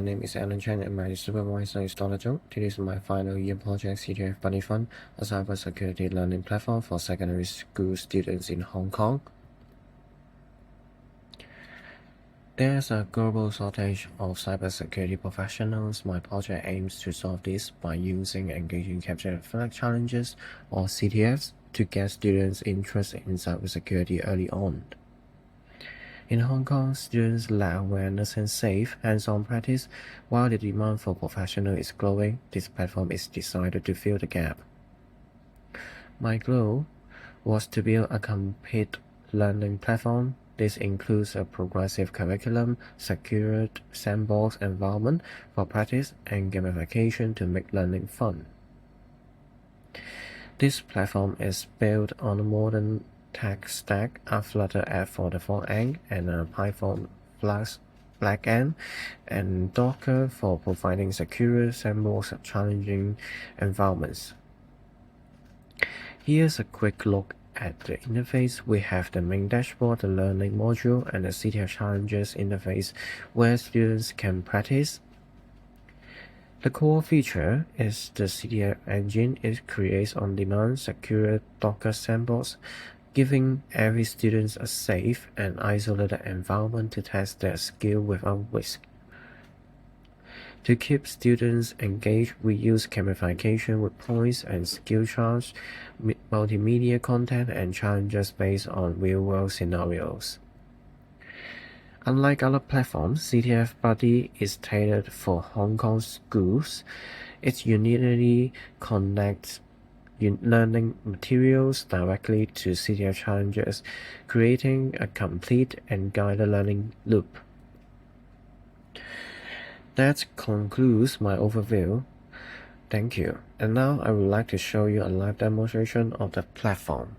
name is Alain Chun and my supervisor is Dr. Zhou. This is my final year project THEi, a cybersecurity learning platform for secondary school students in Hong Kong. There's a global shortage of cybersecurity professionals. My project aims to solve this by using engaging capture flag challenges, or CTFs, to get students interested in cybersecurity early on. In Hong Kong, students lack awareness and safe, hands-on practice. While the demand for professionals is growing, this platform is designed to fill the gap. My goal was to build a complete learning platform. This includes a progressive curriculum, secured sandbox environment for practice, and gamification to make learning fun. This platform is built on a modern tech stack, a Flutter app for the front end, and a Python Flask backend, and Docker for providing secure sandbox challenging environments. Here's a quick look at the interface. We have the main dashboard, the learning module, and the CTF challenges interface where students can practice. The core feature is the CTF engine. It creates on-demand secure Docker sandbox, giving every student a safe and isolated environment to test their skill without risk. To keep students engaged, we use gamification with points and skill charts, multimedia content, and challenges based on real-world scenarios. Unlike other platforms, CTF Buddy is tailored for Hong Kong schools. It uniquely connects learning materials directly to CTF challenges, creating a complete and guided learning loop. That concludes my overview. Thank you. And now I would like to show you a live demonstration of the platform.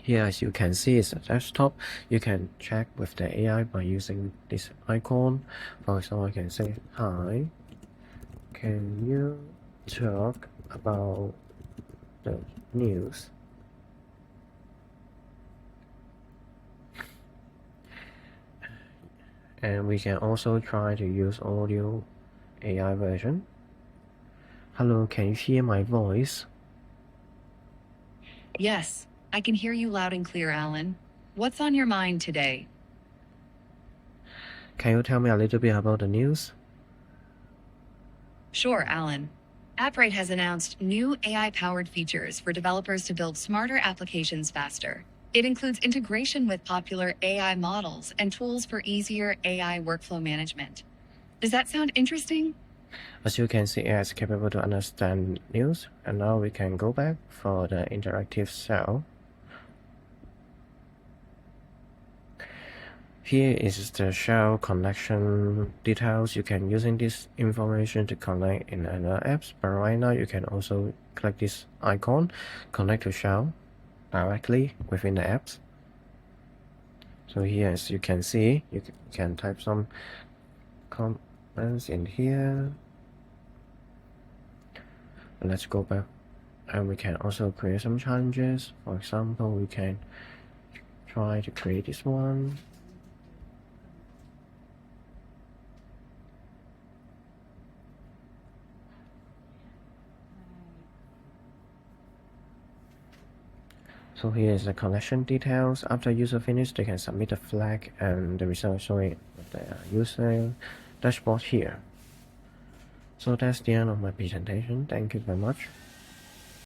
Here, as you can see, is the desktop. You can check with the AI by using this icon. For example, I can say, "Hi, can you talk about the news?" And we can also try to use audio AI version. "Hello, can you hear my voice?" Yes, I can hear you loud and clear, Alan. What's on your mind today? "Can you tell me a little bit about the news?" Sure, Alan. AppRight has announced new AI-powered features for developers to build smarter applications faster. It includes integration with popular AI models and tools for easier AI workflow management. Does that sound interesting? As you can see, AI is capable to understand news. And now we can go back for the interactive cell. Here is the shell connection details. You can using this information to connect in other apps, but right now you can also click this icon, connect to shell directly within the apps. So here, as you can see, you can type some comments in here. Let's go back, and we can also create some challenges. For example, we can try to create this one. So here is the connection details. After user finish, they can submit a flag and the result showing the user dashboard here. So that's the end of my presentation. Thank you very much.